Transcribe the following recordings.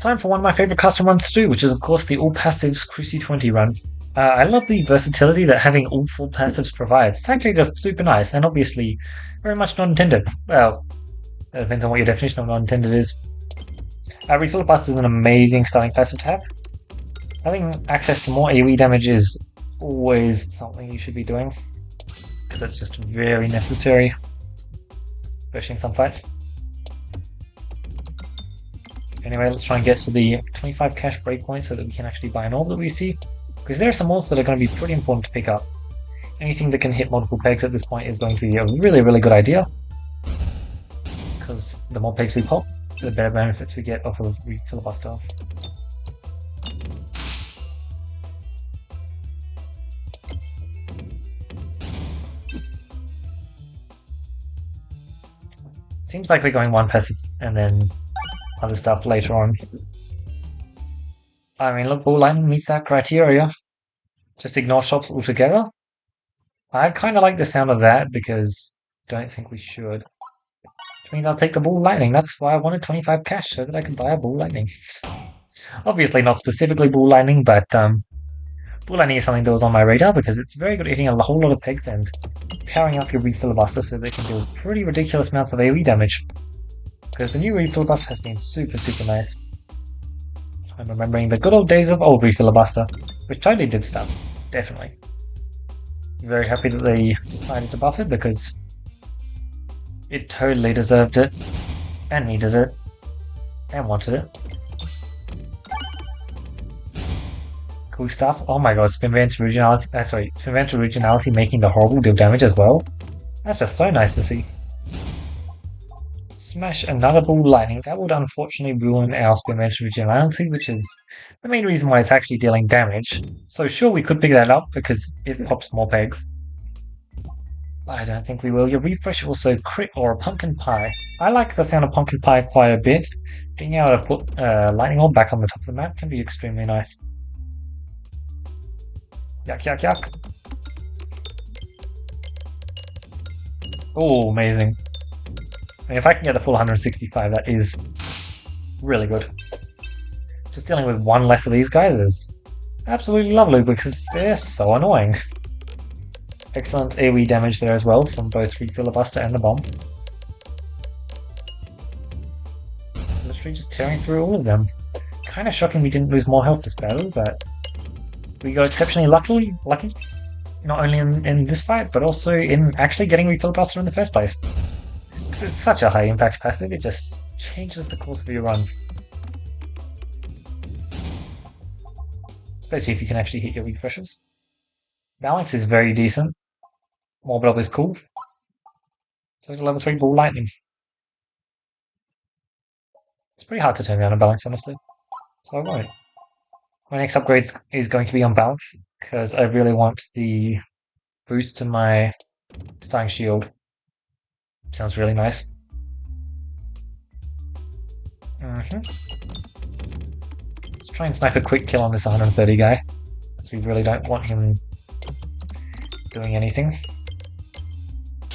time for one of my favorite custom runs to do, which is of course the all passives Cruci 20 run. I love the versatility that having all full passives provides. It's actually just super nice, and obviously very much non-intended. Well, it depends on what your definition of non-intended is. Refill Bust is an amazing starting passive to have. Having access to more AoE damage is always something you should be doing, because it's just very necessary, especially in some fights. Anyway, let's try and get to the 25 cash breakpoint so that we can actually buy an orb that we see, because there are some orbs that are going to be pretty important to pick up. Anything that can hit multiple pegs at this point is going to be a really good idea, because the more pegs we pop, the better benefits we get off of Filibuster. Seems like we're going one passive and then other stuff later on. I mean, look, Ball Lightning meets that criteria. Just ignore shops altogether. I kind of like the sound of that because I don't think we should. Which means I'll take the Ball Lightning. That's why I wanted 25 cash, so that I can buy a Ball Lightning. Obviously not specifically Ball Lightning, but Ball Lightning is something that was on my radar because it's very good at hitting a whole lot of pegs and powering up your Refilibuster so they can deal pretty ridiculous amounts of AoE damage. Because the new Refilibuster has been super nice. I'm remembering the good old days of old Refilibuster, which totally did stuff, definitely. Very happy that they decided to buff it because it totally deserved it, and needed it, and wanted it. Cool stuff. Oh my god, Spin Vent Originality, Spin Vent Originality making the horrible deal damage as well. That's just so nice to see. Smash another Ball Lightning. That would unfortunately ruin our Spin Vent Originality, which is the main reason why it's actually dealing damage. So sure, we could pick that up because it pops more pegs. I don't think we will. Your refresh also crit or a pumpkin pie. I like the sound of pumpkin pie quite a bit. Being able to put lightning orb back on the top of the map can be extremely nice. Yuck. Oh, amazing. I mean, if I can get the full 165, that is really good. Just dealing with one less of these guys is absolutely lovely because they're so annoying. Excellent AoE damage there as well from both Refilibuster and the bomb. Literally just tearing through all of them. Kind of shocking we didn't lose more health this battle, but we got exceptionally lucky, not only in this fight, but also in actually getting Refilibuster in the first place. Because it's such a high impact passive, it just changes the course of your run. Especially if you can actually hit your refreshes. Ballanx is very decent. Morbid is cool. So it's a level 3 Ball Lightning. It's pretty hard to turn down a Ballanx, honestly. So I won't. My next upgrade is going to be on Ballanx, because I really want the boost to my starting shield. Sounds really nice. Let's try and snipe a quick kill on this 130 guy, because we really don't want him doing anything.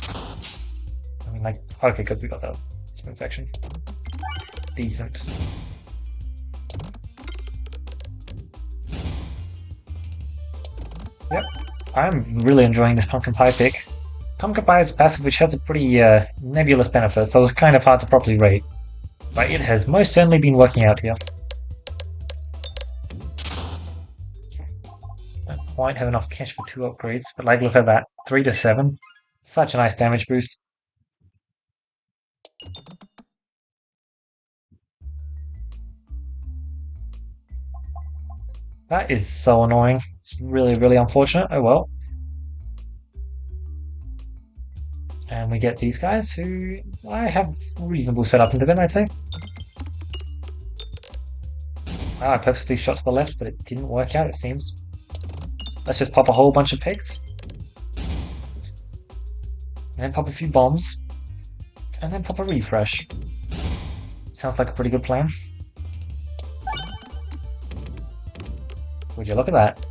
I mean, like, okay, good, we got that. Some infection. Decent. Yep, I'm really enjoying this Pumpkin Pie pick. Pumpkin Pie is a passive which has a pretty nebulous benefit, so it's kind of hard to properly rate. But it has most certainly been working out here. Don't quite have enough cash for 2 upgrades, but like, look at that. 3 to 7. Such a nice damage boost. That is so annoying. It's really unfortunate. Oh well. And we get these guys who I have reasonable setup into them, I'd say. I purposely shot to the left, but it didn't work out, it seems. Let's just pop a whole bunch of pigs. And then pop a few bombs. And then pop a refresh. Sounds like a pretty good plan. Would you look at that?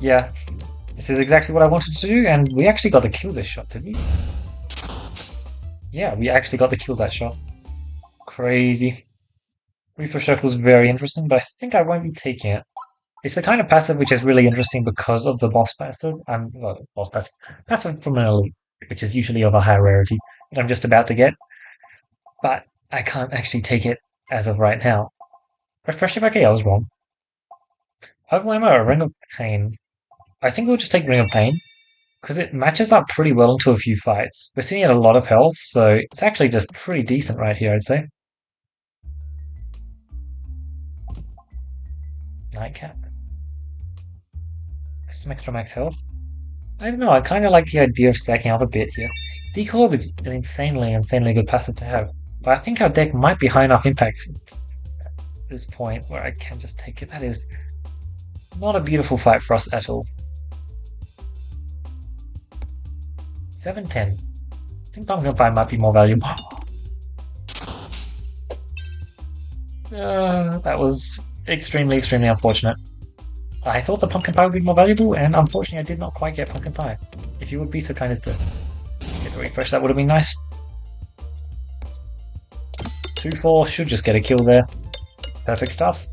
Yeah, this is exactly what I wanted to do, and we actually got to kill this shot, didn't we? Yeah, we actually got to kill that shot. Crazy. Refresh Circle is very interesting, but I think I won't be taking it. It's the kind of passive which is really interesting because of the boss passive. Well, boss passive from an elite, which is usually of a higher rarity that I'm just about to get, but I can't actually take it as of right now. Refreshing, okay, I was wrong. Overwhelmer, Ring of Pain. I think we'll just take Ring of Pain because it matches up pretty well into a few fights. We're sitting at a lot of health, so it's actually just pretty decent right here, I'd say. Nightcap. Some extra max health. I don't know, I kind of like the idea of stacking up a bit here. Decorb is an insanely good passive to have, but I think our deck might be high enough impact at this point where I can just take it. That is not a beautiful fight for us at all. 7-10. I think Pumpkin Pie might be more valuable. That was extremely unfortunate. I thought the Pumpkin Pie would be more valuable, and unfortunately I did not quite get Pumpkin Pie. If you would be so kind as to get the refresh, that would have been nice. 2-4 should just get a kill there. Perfect stuff.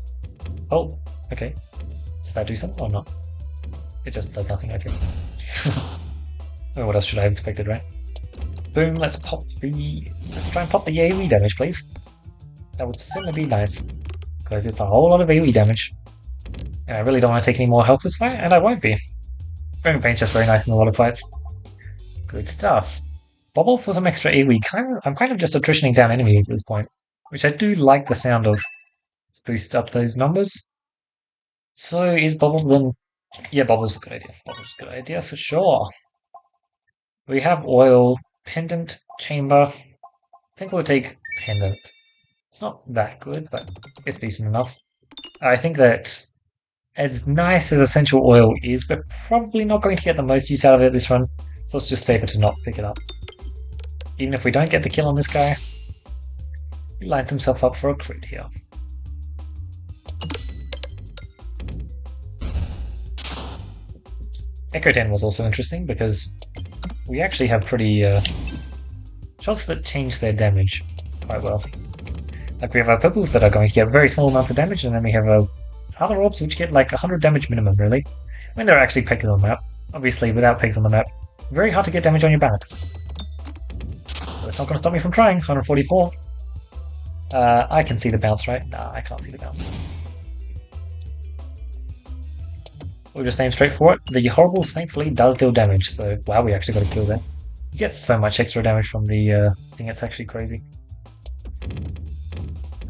Oh, okay. Does that do something or not? It just does nothing, I think. Oh, what else should I have expected, right? Boom, let's try and pop the AoE damage, please. That would certainly be nice. Because it's a whole lot of AoE damage. And I really don't want to take any more health this fight, and I won't be. Ring of Pain's just very nice in a lot of fights. Good stuff. Bobble for some extra AoE. I'm kind of just attritioning down enemies at this point. Which I do like the sound of. Let's boost up those numbers. So is Bobble then... Yeah, Bobble's a good idea. Bobble's a good idea for sure. We have Oil, Pendant, Chamber. I think we'll take Pendant. It's not that good, but it's decent enough. I think that as nice as Essential Oil is, we're probably not going to get the most use out of it this run, so it's just safer to not pick it up. Even if we don't get the kill on this guy, he lines himself up for a crit here. Echo 10 was also interesting because we actually have pretty shots that change their damage quite well. Like we have our purples that are going to get very small amounts of damage, and then we have other orbs which get like 100 damage minimum, really, when there are actually pegs on the map. Obviously, without pegs on the map, very hard to get damage on your Ballanx. But it's not going to stop me from trying. 144. I can see the bounce, right? Nah, I can't see the bounce. We'll just aim straight for it. The Horribles, thankfully, does deal damage, so wow, we actually got a kill there. You get so much extra damage from the thing, it's actually crazy.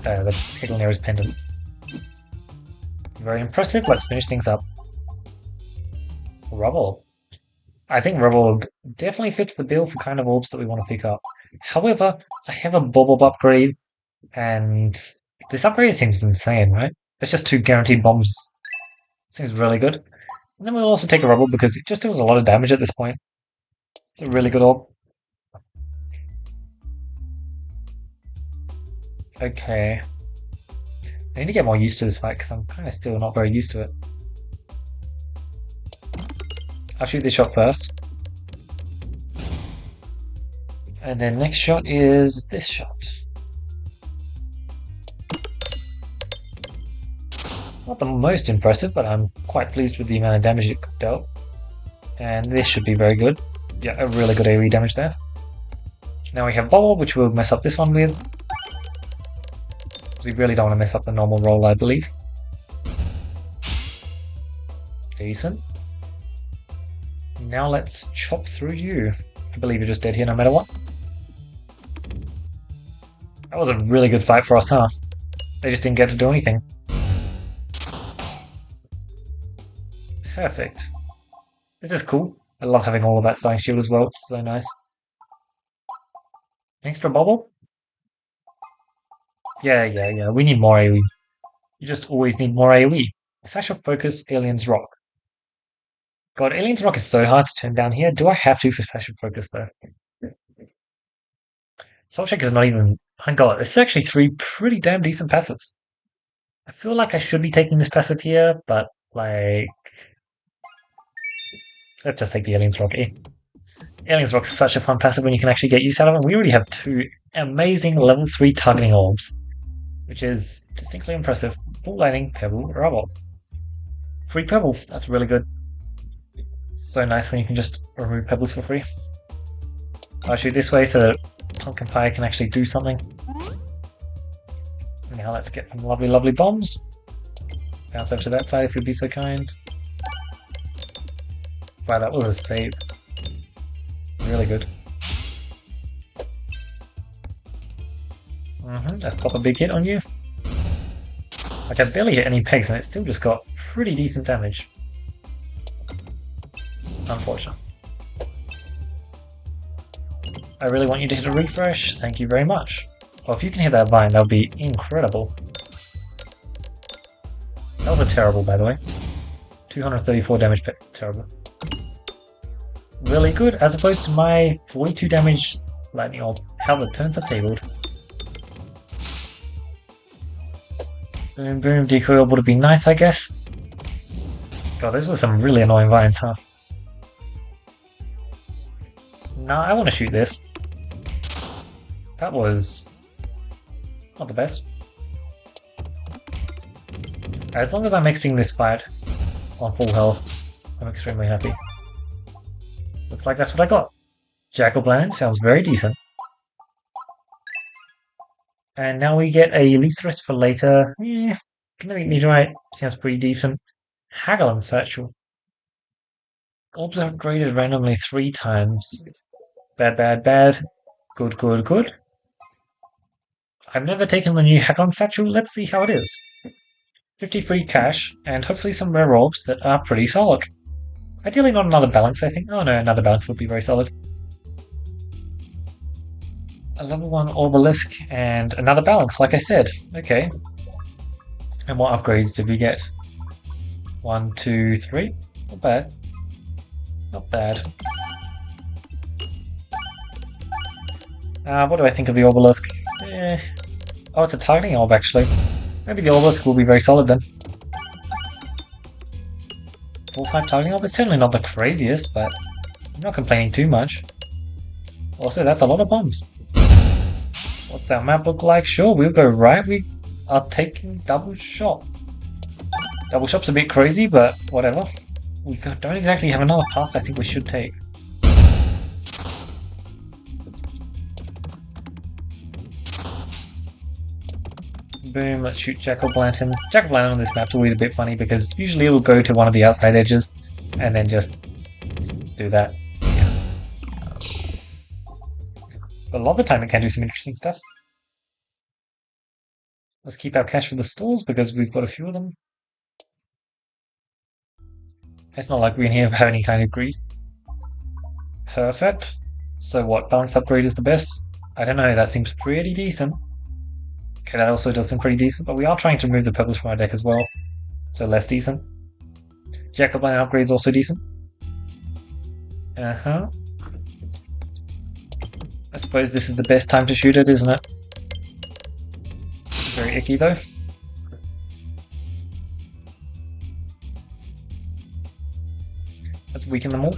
The Peglin is Pendant. Very impressive, let's finish things up. Rubble. I think Rubble definitely fits the bill for kind of orbs that we want to pick up. However, I have a Bob upgrade, and this upgrade seems insane, right? It's just 2 guaranteed bombs. Seems really good. And then we'll also take a Rubble because it just deals a lot of damage at this point. It's a really good orb. Okay. I need to get more used to this fight because I'm kind of still not very used to it. I'll shoot this shot first. And then next shot is this shot. Not the most impressive, but I'm quite pleased with the amount of damage it dealt. And this should be very good. Yeah, a really good AoE damage there. Now we have Bobble, which we'll mess up this one with. Because we really don't want to mess up the normal roll, I believe. Decent. Now let's chop through you. I believe you're just dead here no matter what. That was a really good fight for us, huh? They just didn't get to do anything. Perfect. This is cool. I love having all of that starting shield as well. It's so nice. Extra bubble? Yeah. We need more AoE. You just always need more AoE. Satchel Focus, Alien's Rock. God, Alien's Rock is so hard to turn down here. Do I have to for Satchel Focus, though? Soul Check is not even... My god, it's actually 3 pretty damn decent passives. I feel like I should be taking this passive here, but, like... Let's just take the Alien's Rock. Alien's Rock's such a fun passive when you can actually get use out of it. We already have 2 amazing level 3 targeting orbs. which is distinctly impressive. Ball lightning, pebble, rubble. Free pebble, that's really good. So nice when you can just remove pebbles for free. I'll shoot this way so that Pumpkin Pie can actually do something. Now let's get some lovely, lovely bombs. Bounce over to that side if you'd be so kind. Wow, that was a save. Really good. Let's pop a big hit on you. Like, I barely hit any pegs and it still just got pretty decent damage. Unfortunate. I really want you to hit a refresh. Thank you very much. Well, if you can hit that vine, that would be incredible. That was a terrible, by the way. 234 damage, terrible. Really good, as opposed to my 42 damage lightning orb. How the turns are tabled. Boom, boom, decoy orb would have been nice, I guess. God, those were some really annoying vines, huh? Nah, I want to shoot this. That was not the best. As long as I'm exiting this fight on full health, I'm extremely happy. Looks like that's what I got. Jack-o'-lantern sounds very decent. And now we get a least rest for later. Yeah, gonna be meteorite. Sounds pretty decent. Haggle and Satchel. Orbs are upgraded randomly 3 times. Bad, bad, bad. Good, good, good. I've never taken the new Haggle and Satchel. Let's see how it is. 50 free cash, and hopefully some rare orbs that are pretty solid. Ideally not another Ballanx, I think. Oh no, another Ballanx would be very solid. A level 1 Obelisk and another Ballanx, like I said. Okay. And what upgrades did we get? 1, 2, 3. Not bad. Not bad. What do I think of the Obelisk? Oh, it's a targeting orb, actually. Maybe the Obelisk will be very solid then. 4-5 targeting orb? It's certainly not the craziest, but I'm not complaining too much. Also, that's a lot of bombs. What's our map look like? Sure, we'll go right. We are taking double shot. Double shot's a bit crazy, but whatever. We don't exactly have another path I think we should take. Boom, let's shoot Jack-o'-lantern. Jack-o'-lantern on this map's always a bit funny because usually it will go to one of the outside edges and then just do that. But a lot of the time it can do some interesting stuff. Let's keep our cash for the stalls because we've got a few of them. It's not like we in here have any kind of greed. Perfect. So what, Ballanx upgrade is the best? I don't know, that seems pretty decent. Okay, that also does seem pretty decent, but we are trying to remove the purples from our deck as well. So less decent. Jack-o'-lantern upgrade is also decent. Uh-huh. I suppose this is the best time to shoot it, isn't it? Very icky though. Let's weaken them all.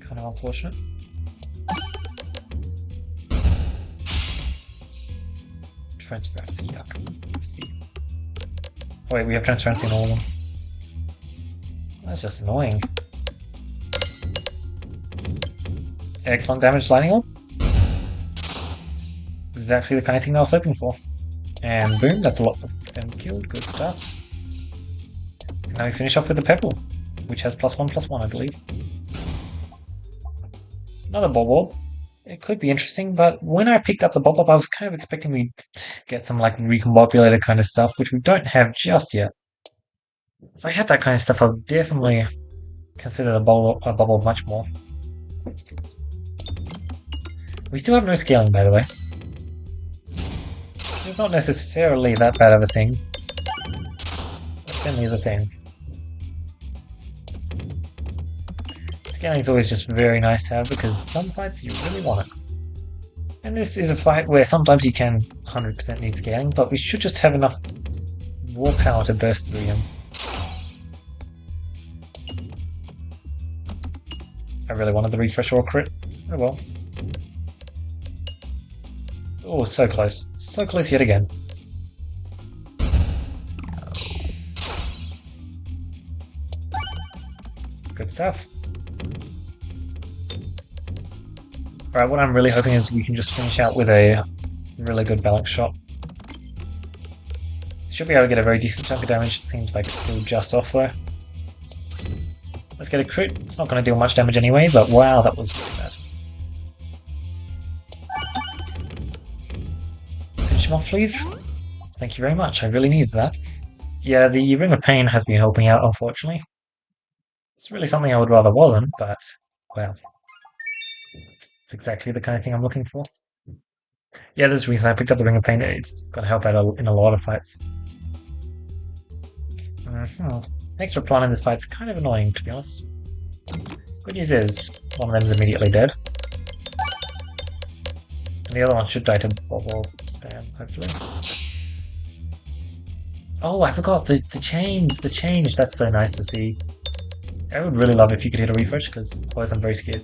Kind of unfortunate. Transparency, yuck. Let's see. Oh wait, we have transparency in all of them. That's just annoying. Excellent damage lightning orb. Exactly the kind of thing I was hoping for. And boom, that's a lot of them killed. Good stuff. And now we finish off with the pebble, which has +1/+1, I believe. Another bob orb. It could be interesting, but when I picked up the bob orb, I was kind of expecting we'd get some like recombobulator kind of stuff, which we don't have just yet. If I had that kind of stuff, I would definitely consider the bob orb much more. We still have no scaling, by the way. It's not necessarily that bad of a thing. It certainly is a thing. Scaling is always just very nice to have because some fights you really want it. And this is a fight where sometimes you can 100% need scaling, but we should just have enough war power to burst through him. I really wanted the refresh or crit. Oh well. Oh, so close. So close yet again. Good stuff. Alright, what I'm really hoping is we can just finish out with a really good Ballanx shot. Should be able to get a very decent chunk of damage. It seems like it's still just off though. Let's get a crit. It's not going to deal much damage anyway, but wow, that was really bad. Finish him off, please. Thank you very much. I really needed that. Yeah, the Ring of Pain has been helping out, unfortunately. It's really something I would rather wasn't, but, well. It's exactly the kind of thing I'm looking for. Yeah, there's a reason I picked up the Ring of Pain. It's going to help out in a lot of fights. Extra plant in this fight's kind of annoying, to be honest. Good news is, one of them's immediately dead. And the other one should die to bubble spam, hopefully. Oh, I forgot the change! The change! That's so nice to see. I would really love if you could hit a refresh, because otherwise I'm very scared.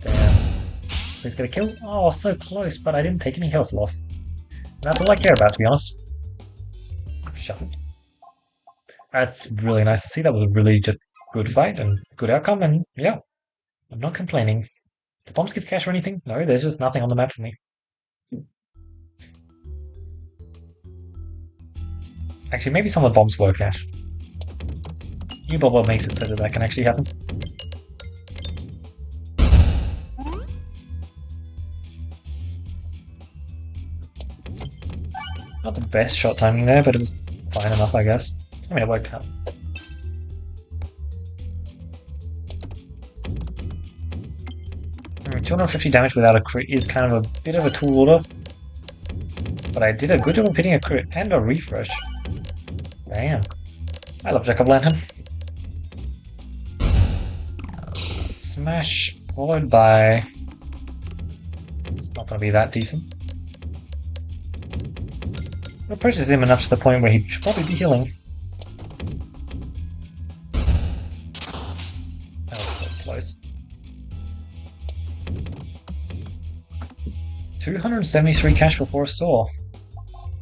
Damn. Please get a kill. Oh, so close, but I didn't take any health loss. That's all I care about, to be honest. Shuffled. That's really nice to see. That was a really just good fight and good outcome, and yeah, I'm not complaining. Do bombs give cash or anything? No, there's just nothing on the map for me. Actually, maybe some of the bombs were cash. New bubble makes it so that can actually happen. Not the best shot timing there, but it was fine enough, I guess. I mean, it worked out. I mean, 250 damage without a crit is kind of a bit of a tall order. But I did a good job of hitting a crit and a refresh. Damn. I love Jack-o'-lantern. Smash, followed by... It's not going to be that decent. It approaches him enough to the point where he should probably be healing. That was so close. 273 cash before a store.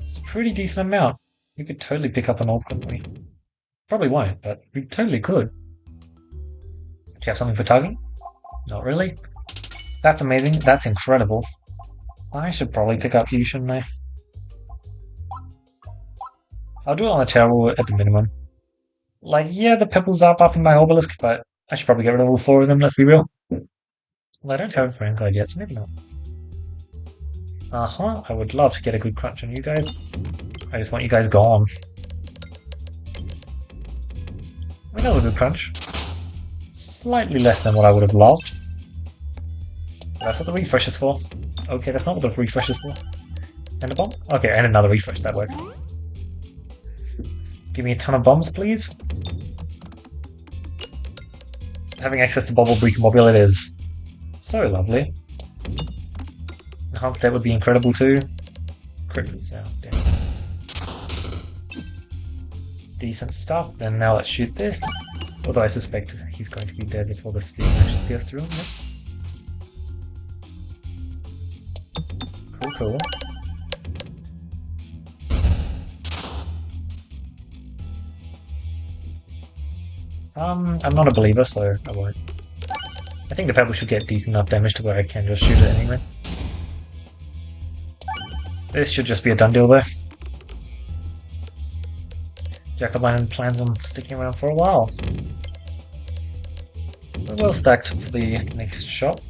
It's a pretty decent amount. We could totally pick up an ult, couldn't we? Probably won't, but we totally could. Do you have something for tugging? Not really. That's amazing. That's incredible. I should probably pick up you, shouldn't I? I'll do it on the tower at the minimum. Like, yeah, the pebbles are buffing my obelisk, but I should probably get rid of all 4 of them, let's be real. Well, I don't have a friend card yet, so maybe not. I would love to get a good crunch on you guys. I just want you guys gone. I mean, that was a good crunch. Slightly less than what I would have loved. That's what the refresh is for. Okay, that's not what the refresh is for. And a bomb? Okay, and another refresh, that works. Give me a ton of bombs, please. Having access to bubble recombobulate is so lovely. Enhanced state would be incredible too. Crit sound, damn. Decent stuff, then now let's shoot this. Although I suspect he's going to be dead before the speed actually goes through him. Cool, cool. I'm not a believer, so I won't. I think the pebble should get decent enough damage to where I can just shoot it anyway. This should just be a done deal though. Jack-o'-lantern plans on sticking around for a while. We're well stacked for the next shot.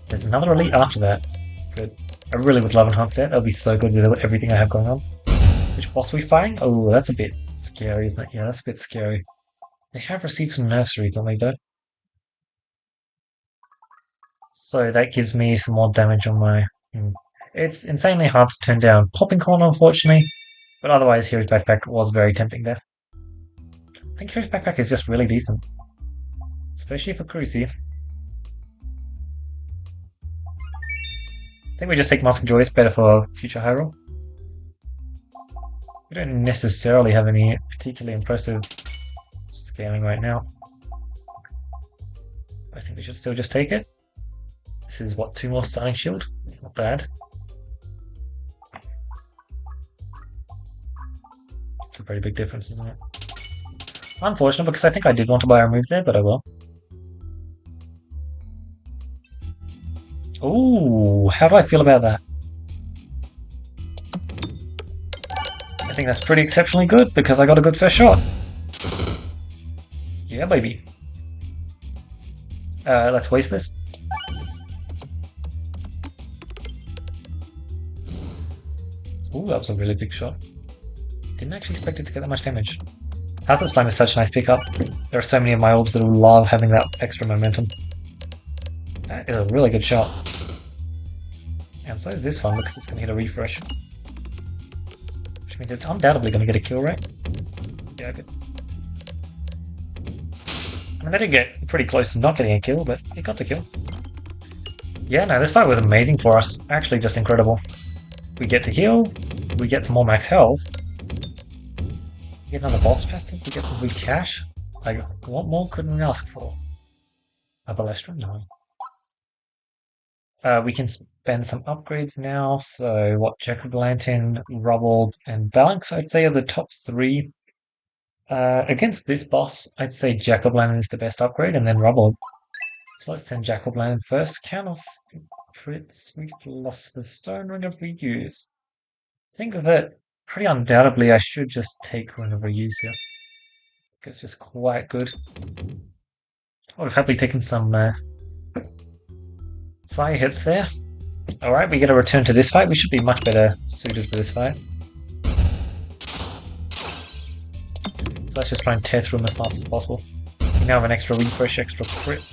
There's another elite after that. Good. I really would love enhanced stat. That'll be so good with everything I have going on. Which boss are we fighting? Oh, that's a bit scary, isn't it? Yeah, that's a bit scary. They have received some nurseries, don't they, though? So that gives me some more damage on my... It's insanely hard to turn down Popping Corn, unfortunately. But otherwise, Hero's Backpack was very tempting there. I think Hero's Backpack is just really decent. Especially for Cruci. I think we just take Mask of Joy, it's better for future high roll. We don't necessarily have any particularly impressive scaling right now. I think we should still just take it. This is what, 2 more stunning shield? Not bad. It's a very big difference, isn't it? Unfortunate, because I think I did want to buy a move there, but I will. Ooh, how do I feel about that? I think that's pretty exceptionally good, because I got a good first shot. Yeah, baby. Let's waste this. Ooh, that was a really big shot. Didn't actually expect it to get that much damage. House of Slime is such a nice pickup. There are so many of my orbs that will love having that extra momentum. That is a really good shot. And so is this one, because it's going to hit a refresh. Which means it's undoubtedly going to get a kill, right? Yeah, good. I mean, they did get pretty close to not getting a kill, but it got the kill. Yeah, no, this fight was amazing for us. Actually, just incredible. We get to heal, we get some more max health, we get another boss passive, we get some good cash. Like, what more could we ask for? A Balestra? No. We can spend some upgrades now, so what, Jack-o'-lantern, Rubble, and Ballanx, I'd say, are the top 3. Against this boss, I'd say Jack-o'-lantern is the best upgrade, and then Rubble. So let's send Jack-o'-lantern first. Count off crits with Philosopher's Stone Ring of Reuse. I think that pretty undoubtedly I should just take Ring of Reuse here. It's just quite good. I would have happily taken some fire hits there. Alright, we get a return to this fight. We should be much better suited for this fight. So let's just try and tear through them as fast as possible. We now have an extra refresh, extra crit.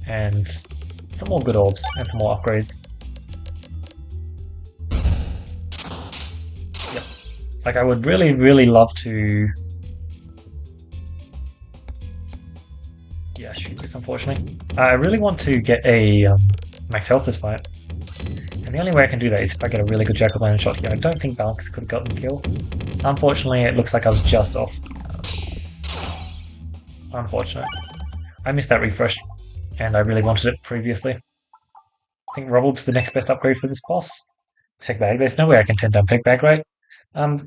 And some more good orbs, and some more upgrades. Yep. Like, I would really, really love to... Yeah, shoot this, unfortunately. I really want to get a max health this fight. And the only way I can do that is if I get a really good Jack-o'-lantern shot here. I don't think Ballanx could have gotten the kill. Unfortunately, it looks like I was just off. Unfortunate. I missed that refresh, and I really wanted it previously. I think Rubble's the next best upgrade for this boss. Pegbag. There's no way I can turn down Pegbag, right?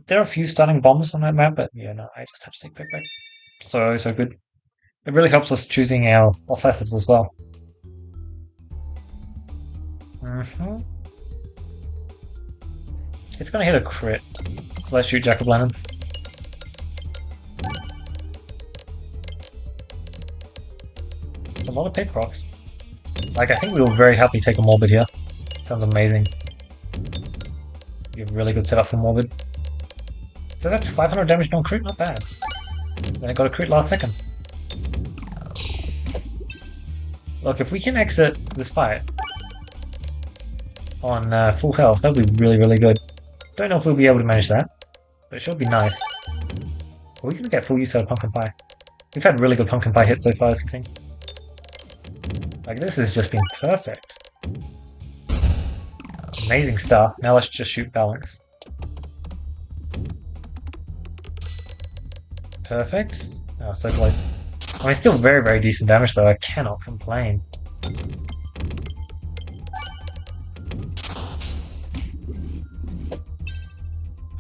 There are a few stunning bombs on that map, but yeah, no, I just have to take Pegbag. So good. It really helps us choosing our boss passives as well. It's gonna hit a crit, so let's shoot Jack-o'-lantern. It's a lot of pit procs. Like, I think we will very happily take a Morbid here. Sounds amazing. You have a really good setup for Morbid. So that's 500 damage non crit, not bad. Then I got a crit last second. Look, if we can exit this fight on full health, that would be really, really good. Don't know if we'll be able to manage that, but it should be nice. Are we going to get full use out of Pumpkin Pie? We've had really good Pumpkin Pie hits so far, is the thing. Like, this has just been perfect. Amazing stuff. Now let's just shoot Ballanx. Perfect. Oh, so close. I mean, still very, very decent damage, though. I cannot complain.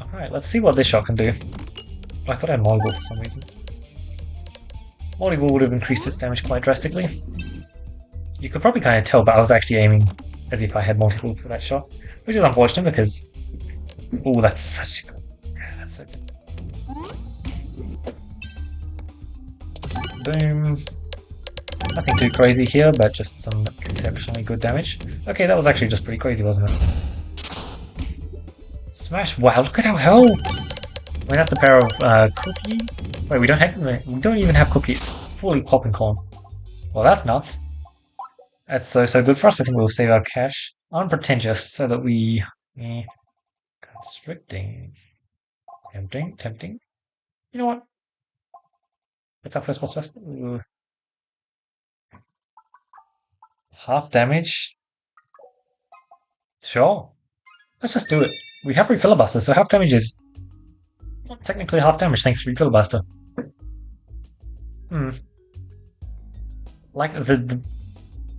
Alright, let's see what this shot can do. I thought I had Molly Ball for some reason. Molly Ball would have increased its damage quite drastically. You could probably kind of tell, but I was actually aiming as if I had Molly Ball for that shot. Which is unfortunate because... Oh, that's such a good... Yeah, that's so good. Boom. Nothing too crazy here, but just some exceptionally good damage. Okay, that was actually just pretty crazy, wasn't it? Smash! Wow, look at our health! I mean, that's the power of Cookie. Wait, we don't even have Cookie. It's fully popping corn. Well, that's nuts. That's so good for us. I think we'll save our cash. Unpretentious, so that we... Constricting. Tempting. You know what? What's our first boss first? Half damage? Sure. Let's just do it. We have Refilibuster, so half damage is not technically half damage thanks to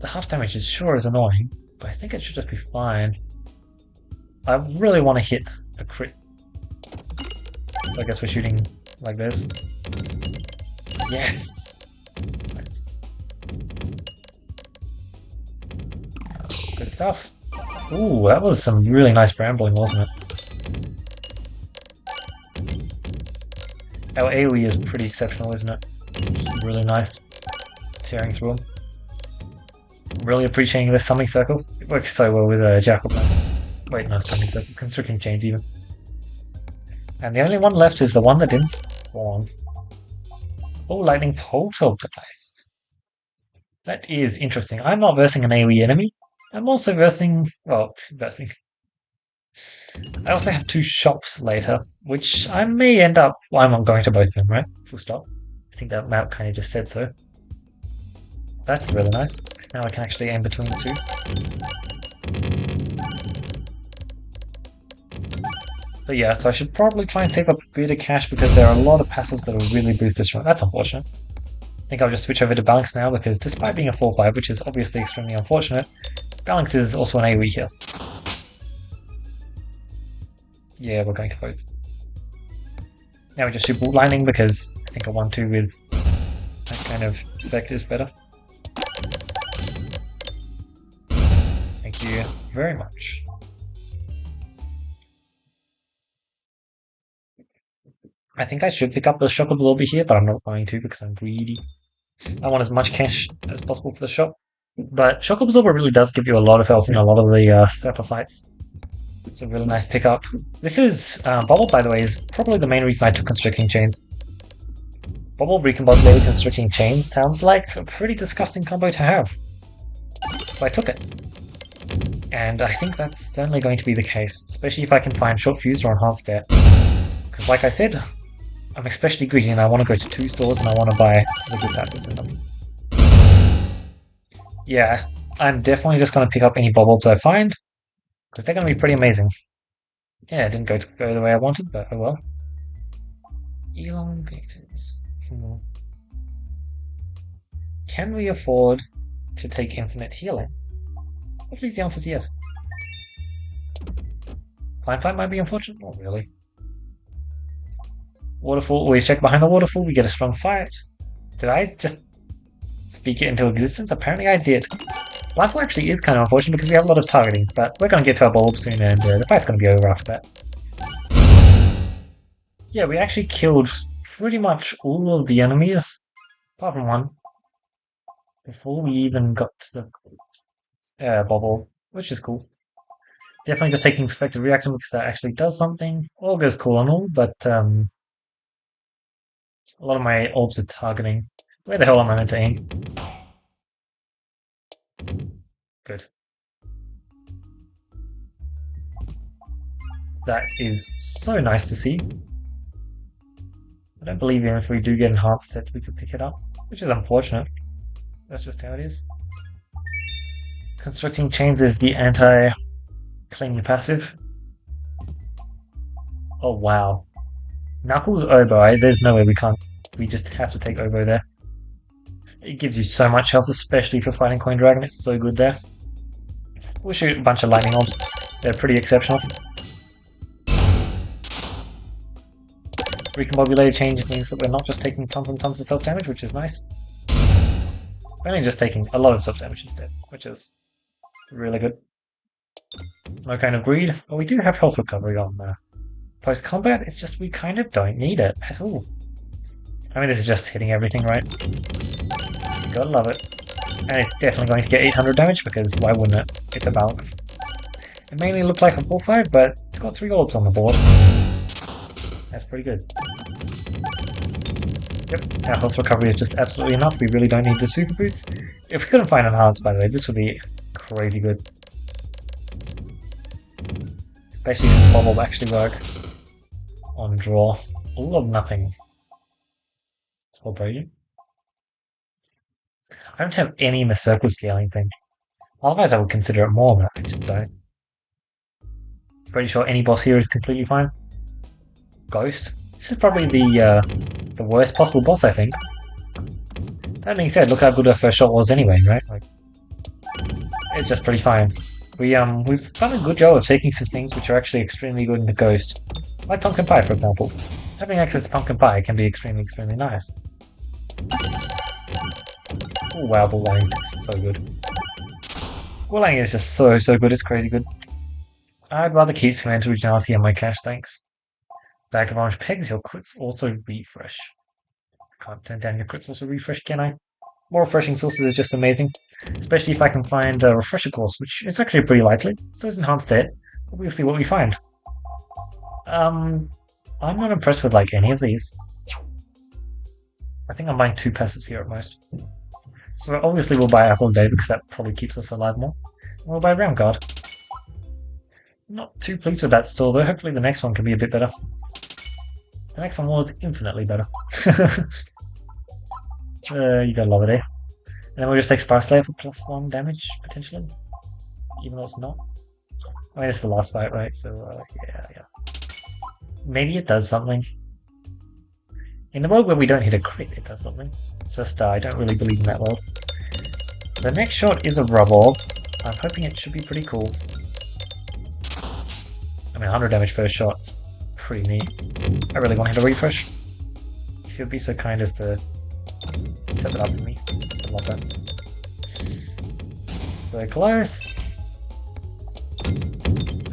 The half damage is sure is annoying, but I think it should just be fine. I really want to hit a crit. So I guess we're shooting like this. Yes! Nice. Good stuff. Ooh, that was some really nice brambling, wasn't it? Our AoE is pretty exceptional, isn't it? It's really nice. Tearing through them. Really appreciating this summoning circle. It works so well with Jackal. Wait, no, summoning circle. Constricting chains, even. And the only one left is the one that didn't spawn. Oh, lightning poltergeist. That is interesting. I'm not versing an AoE enemy. I'm also versing. Well, versing. I also have 2 shops later, which I may end up. Well, I'm not going to both of them, right? Full stop. I think that map kind of just said so. That's really nice, because now I can actually aim between the 2. But yeah, so I should probably try and save up a bit of cash because there are a lot of passives that will really boost this run. That's unfortunate. I think I'll just switch over to Ballanx now because despite being a 4-5, which is obviously extremely unfortunate, Ballanx is also an AoE here. Yeah, we're going to both. Now we just shoot bolt lightning because I think a 1-2 with that kind of effect is better. Thank you very much. I think I should pick up the shop lobby here, but I'm not going to because I'm greedy. I want as much cash as possible for the shop. But Shock Absorber really does give you a lot of health in a lot of the stepper fights. It's a really nice pickup. This is Bubble, by the way, is probably the main reason I took Constricting Chains. Bubble recombobulated Constricting Chains sounds like a pretty disgusting combo to have. So I took it. And I think that's certainly going to be the case, especially if I can find Short Fuse or Enhanced Debt. Because like I said, I'm especially greedy and I want to go to 2 stores and I want to buy the good passives in them. Yeah, I'm definitely just going to pick up any bubbles I find, because they're going to be pretty amazing. Yeah, it didn't go the way I wanted, but oh well. Elongators. Can we afford to take infinite healing? I believe the answer is yes. Blind fight might be unfortunate, not really. Waterfall, always check behind the waterfall, we get a strong fight. Did I just speak it into existence? Apparently I did. Blind fight actually is kind of unfortunate because we have a lot of targeting, but we're going to get to our bulb soon and the fight's going to be over after that. Yeah, we actually killed pretty much all of the enemies, apart from one, before we even got to the bubble, which is cool. Definitely just taking Perfected Reaction because that actually does something. Augur's cool and all, but a lot of my orbs are targeting. Where the hell am I meant to aim? Good. That is so nice to see. I don't believe even if we do get enhanced sets we could pick it up, which is unfortunate. That's just how it is. Constructing Chains is the anti-clingy passive. Oh wow. Knuckles Oboe, there's no way we can't. We just have to take Oboe there. It gives you so much health, especially for fighting Coin Dragon, it's so good there. We'll shoot a bunch of lightning orbs. They're pretty exceptional. Recombobulated change means that we're not just taking tons and tons of self-damage, which is nice. We're only just taking a lot of self-damage instead, which is really good. No kind of greed, but we do have health recovery on post-combat, it's just we kind of don't need it at all. I mean, this is just hitting everything, right? You gotta love it. And it's definitely going to get 800 damage, because why wouldn't it? It's a Ballanx. It mainly looked like a 4-5, but it's got 3 orbs on the board. That's pretty good. Yep, our health recovery is just absolutely nuts. We really don't need the super boots. If we couldn't find enhanced, by the way, this would be crazy good. Especially since Bubble actually works on draw. All or nothing. Or Brady. I don't have any in the circle scaling thing. Otherwise I would consider it more, but I just don't. Pretty sure any boss here is completely fine. Ghost. This is probably the worst possible boss, I think. That being said, look how good our first shot was anyway, right? Like, It's just pretty fine. We've done a good job of taking some things which are actually extremely good in the Ghost. Like pumpkin pie, for example. Having access to pumpkin pie can be extremely, extremely nice. Oh wow, Ballanx is so good. Ballanx is just so, so good, it's crazy good. I'd rather keep Command Originality in my cache, thanks. Bag of orange pegs, your crits also refresh. Can't turn down your crits also refresh, can I? More refreshing sources is just amazing. Especially if I can find a refresher course, which is actually pretty likely. So is enhanced state. But we'll see what we find. Um, I'm not impressed with like any of these. I think I'm buying 2 passives here at most. So obviously we'll buy Apple Day because that probably keeps us alive more. We'll buy Round Guard. Not too pleased with that still though. Hopefully the next one can be a bit better. The next one was infinitely better. You gotta love it, eh? And then we'll just take Spark Slayer for +1 damage, potentially. Even though it's not. I mean, it's the last fight, right? So, yeah. Maybe it does something. In the world where we don't hit a crit, it does something. It's just, I don't really believe in that world. The next shot is a rub orb. I'm hoping it should be pretty cool. I mean, 100 damage first shot. Pretty neat. I really want to hit a refresh. If you'd be so kind as to set that up for me. I love that. So close.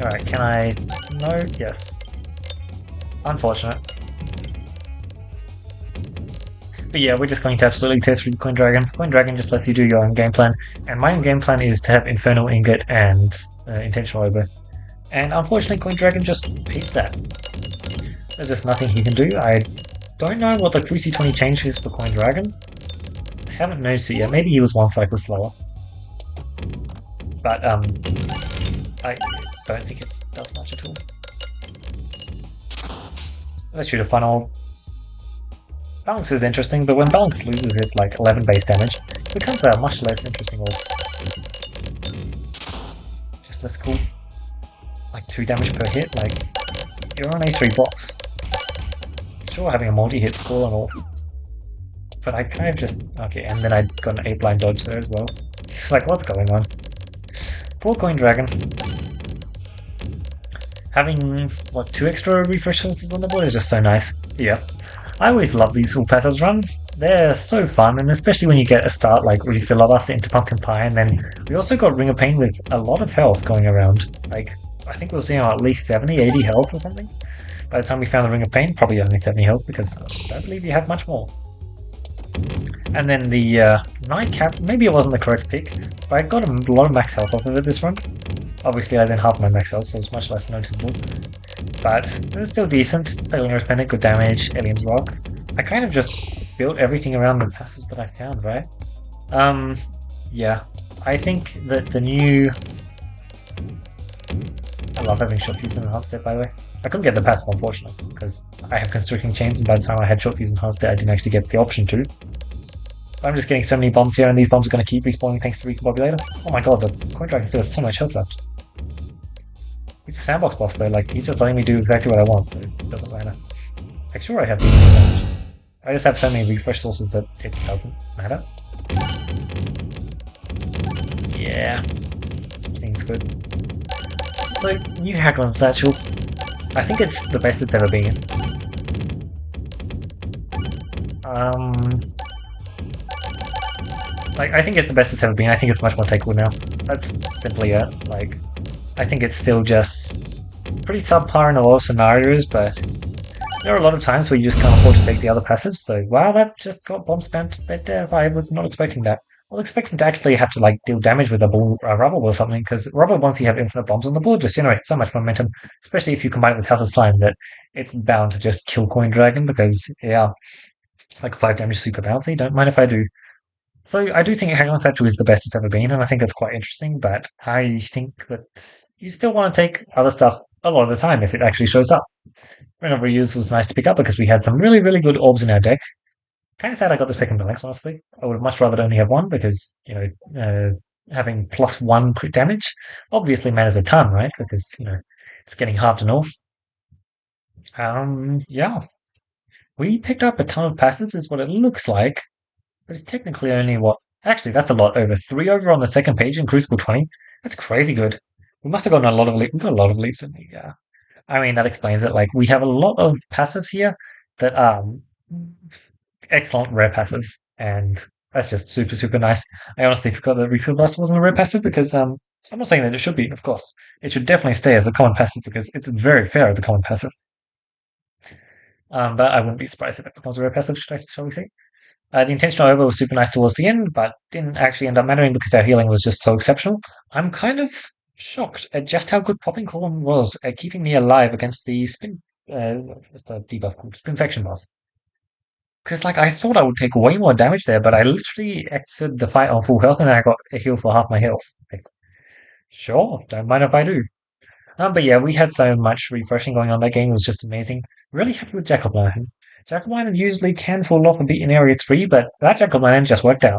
Alright, can I... No? Yes. Unfortunate. But yeah, we're just going to absolutely test through Coin Dragon. Coin Dragon just lets you do your own game plan. And my own game plan is to have Infernal Ingot and Intentional Oboe. And unfortunately, Coin Dragon just beats that. There's just nothing he can do. I don't know what the Cruci 20 change is for Coin Dragon. I haven't noticed it yet. Maybe he was 1 cycle slower. But, I don't think it does much at all. Let's shoot a funnel. Ballanx is interesting, but when Ballanx loses its like 11 base damage, it becomes a much less interesting orb. Just less cool. Like 2 damage per hit, like you're on A3 boss. Sure, having a multi-hit's cool and all. But I kind of just... Okay, and then I got an 8-blind dodge there as well. It's like, what's going on? Poor Coin Dragon. Having, what, 2 extra refresh sources on the board is just so nice. Yeah. I always love these all passives runs. They're so fun, and especially when you get a start like Refill us into Pumpkin Pie, and then we also got Ring of Pain with a lot of health going around. Like, I think we were seeing at least 70, 80 health or something. By the time we found the Ring of Pain, probably only 70 health, because I don't believe you have much more. And then the Nightcap, maybe it wasn't the correct pick, but I got a lot of max health off of it this run. Obviously I then halved my max health, so it's much less noticeable. But it's still decent. Peglin Pendant, good damage, Alien's Rock. I kind of just built everything around the passives that I found, right? Yeah. I think that the new... I love having Short Fuse and Enhanced Step, by the way. I couldn't get the passive, unfortunately, because I have Constricting Chains, and by the time I had Short Fuse and Enhanced Step, I didn't actually get the option to. But I'm just getting so many bombs here, and these bombs are going to keep respawning thanks to Recombobulator. Oh my god, the Coin Dragon still has so much health left. He's a sandbox boss though, like, he's just letting me do exactly what I want, so it doesn't matter. Like, sure I have defense damage. I just have so many refresh sources that it doesn't matter. Yeah. Seems good. So, new Peglin Satchel. I think it's the best it's ever been. Like, I think it's the best it's ever been. I think it's much more takeable now. That's simply it. Like, I think it's still just pretty subpar in a lot of scenarios, but there are a lot of times where you just can't afford to take the other passives, so wow, that just got bomb spammed right there. I was not expecting that. I was expecting to actually have to like deal damage with a rubber or something, because rubber, once you have infinite bombs on the board, just generates so much momentum, especially if you combine it with House of Slime, that it's bound to just kill Coin Dragon, because, yeah, like 5 damage super bouncy, don't mind if I do. So I do think Peglin Satchel is the best it's ever been, and I think it's quite interesting, but I think that you still want to take other stuff a lot of the time if it actually shows up. Ring of Reuse was nice to pick up because we had some really, really good orbs in our deck. Kind of sad I got the second Ballanx, honestly. I would have much rather only have one because, you know, having +1 crit damage obviously matters a ton, right? Because, you know, it's getting halved and all. Yeah. We picked up a ton of passives is what it looks like, but it's technically only, what, Actually, that's a lot over. 3 over on the second page in Crucible 20. That's crazy good. We must have gotten a lot of leads. We got a lot of leads, didn't we? Yeah. I mean, that explains it. Like, we have a lot of passives here that are excellent rare passives, and that's just super, super nice. I honestly forgot that Refill Blast wasn't a rare passive because I'm not saying that it should be, of course. It should definitely stay as a common passive because it's very fair as a common passive. But I wouldn't be surprised if it becomes a rare passive, shall we say? The intentional over was super nice towards the end, but didn't actually end up mattering because our healing was just so exceptional. I'm kind of shocked at just how good Popping Column was at keeping me alive against the spin. What's the debuff called? Spinfection boss. Because like I thought I would take way more damage there, but I literally exited the fight on full health and then I got a heal for half my health. Like, sure, don't mind if I do. But yeah, we had so much refreshing going on. That game was just amazing. Really happy with Jack-o'-lantern. Jack-o'-lantern usually can fall off a bit in Area 3, but that Jack-o'-lantern just worked out.